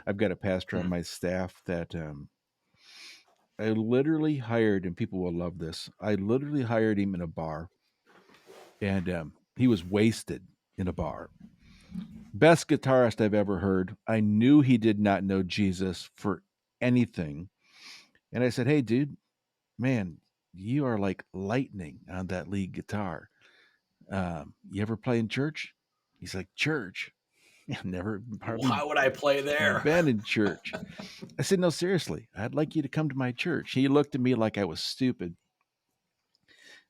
I've got a pastor on my staff that I literally hired, and people will love this. I literally hired him in a bar, and he was wasted in a bar. Best guitarist I've ever heard. I knew he did not know Jesus for anything. And I said, "Hey, dude, man, you are like lightning on that lead guitar. You ever play in church?" He's like, "Church? I've never hardly Why would I play there? been in church." I said, "No, seriously, I'd like you to come to my church." He looked at me like I was stupid.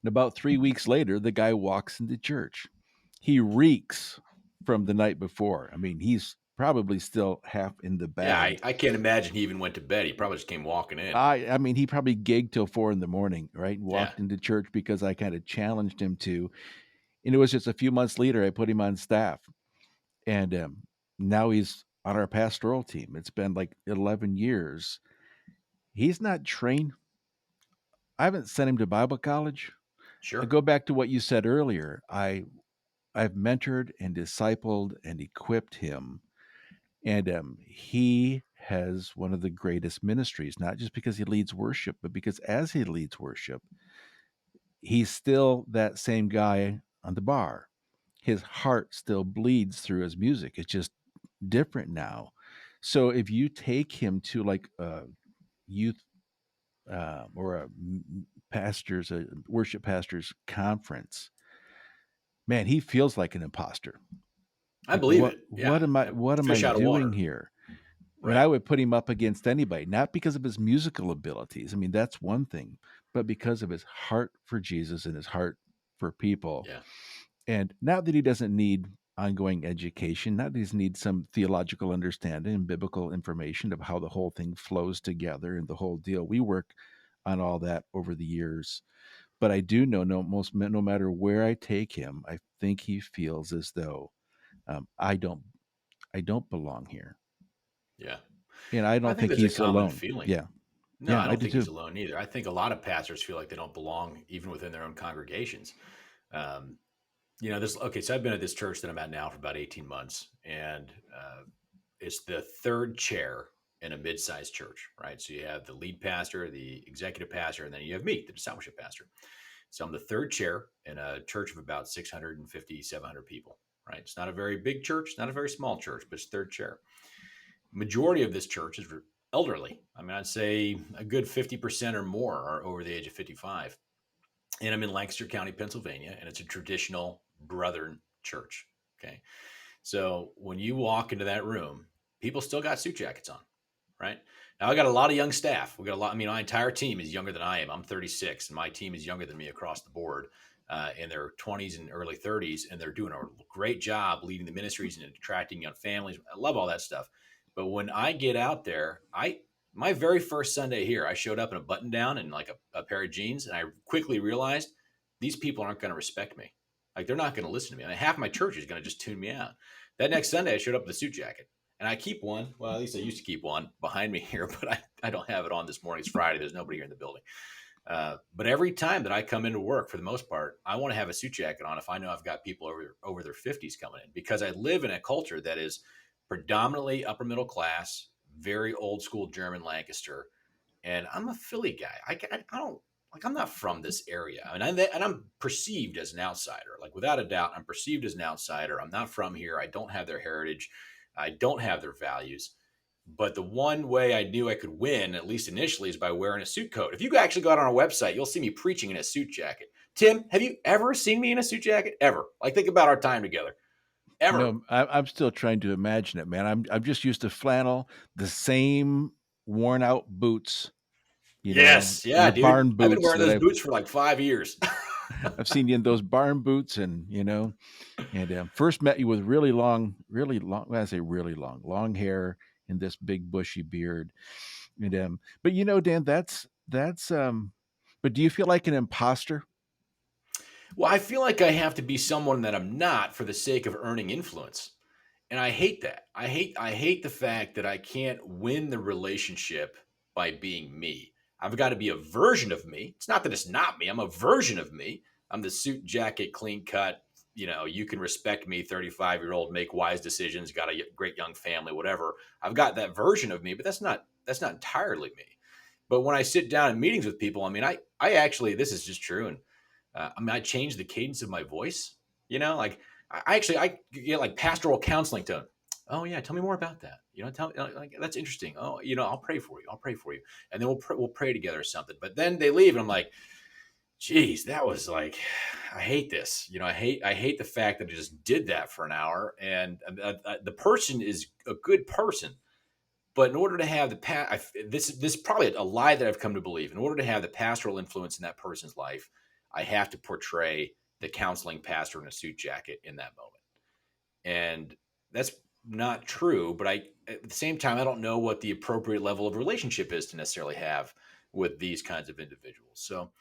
And about 3 weeks later, the guy walks into church. He reeks from the night before. I mean, he's probably still half in the Yeah, bag. I can't imagine he even went to bed. He probably just came walking in. I mean, he probably gigged till 4 in the morning, right? Yeah. Walked into church because I kind of challenged him to. And it was just a few months later, I put him on staff. And now he's on our pastoral team. It's been like 11 years. He's not trained. I haven't sent him to Bible college. I Sure. go back to what you said earlier. I've mentored and discipled and equipped him, and he has one of the greatest ministries. Not just because he leads worship, but because as he leads worship, he's still that same guy on the bar. His heart still bleeds through his music. It's just different now. So if you take him to like a youth or a worship pastors conference, man, he feels like an imposter. I Like believe it. Yeah. what am I Fish out of doing water. here? I mean, Right. I would put him up against anybody, not because of his musical abilities. I mean, that's one thing, but because of his heart for Jesus and his heart for people. Yeah. And not that he doesn't need ongoing education, not that he needs some theological understanding and biblical information of how the whole thing flows together and the whole deal. We work on all that over the years. But I do know no matter where I take him, I think he feels as though um, I don't I don't belong here, Yeah. and I I don't think think that's a he's common alone. feeling. Yeah, No, yeah, I I don't do think he's too. alone either. I think a lot of pastors feel like they don't belong even within their own congregations. Um, this, okay, so I've been at this church that I'm at now for about 18 months, and it's the third chair in a mid-sized church, right? So you have the lead pastor, the executive pastor, and then you have me, the discipleship pastor. So I'm the third chair in a church of about 650, 700 people, right? It's not a very big church, not a very small church, but it's third chair. Majority of this church is elderly. I mean, I'd say a good 50% or more are over the age of 55. And I'm in Lancaster County, Pennsylvania, and it's a traditional Brethren church. Okay. So when you walk into that room, people still got suit jackets on, right? Now I got a lot of young staff. We got a lot. I mean, my entire team is younger than I am. I'm 36, and my team is younger than me across the board, in their 20s and early 30s, and they're doing a great job leading the ministries and attracting young families. I love all that stuff. But when I get out there, my very first Sunday here, I showed up in a button down and like a pair of jeans, and I quickly realized these people aren't going to respect me. Like they're not going to listen to me. I mean, half my church is going to just tune me out. That next Sunday, I showed up with a suit jacket. And I keep one. Well, at least I used to keep one behind me here, but I don't have it on this morning. It's Friday. There's nobody here in the building. But every time that I come into work, for the most part, I want to have a suit jacket on if I know I've got people over their 50s coming in, because I live in a culture that is predominantly upper middle class, very old school German Lancaster. And I'm a Philly guy. I don't like, I'm not from this area. I mean, I'm perceived as an outsider. Like without a doubt, I'm perceived as an outsider. I'm not from here. I don't have their heritage. I don't have their values. But the one way I knew I could win, at least initially, is by wearing a suit coat. If you actually go out on our website, you'll see me preaching in a suit jacket. Tim, have you ever seen me in a suit jacket? Ever? Like, think about our time together. Ever? No, I'm still trying to imagine it, man. I'm just used to flannel, the same worn out boots, Yes. Yeah, your dude. barn I've been boots wearing that those boots for like 5 years. I've seen you in those barn boots, and and first met you with really long. When I say really long hair and this big bushy beard, and but Dan, that's. But do you feel like an imposter? Well, I feel like I have to be someone that I'm not for the sake of earning influence. And I hate that. I hate the fact that I can't win the relationship by being me. I've got to be a version of me. It's not that it's not me. I'm a version of me. I'm the suit jacket, clean cut, you can respect me, 35-year-old, make wise decisions, got a great young family, whatever. I've got that version of me, but that's not entirely me. But when I sit down in meetings with people, I mean, I actually, this is just true. And I mean, I changed the cadence of my voice, like I get like pastoral counseling tone. Oh yeah, tell me more about that. Tell me, like, that's interesting. Oh, I'll pray for you. I'll pray for you, and then we'll pray together or something. But then they leave, and I'm like, geez, that was like, I hate this. I hate the fact that I just did that for an hour, and the person is a good person, but in order to have this is probably a lie that I've come to believe. In order to have the pastoral influence in that person's life, I have to portray the counseling pastor in a suit jacket in that moment, and that's not true. But at the same time, I don't know what the appropriate level of relationship is to necessarily have with these kinds of individuals. So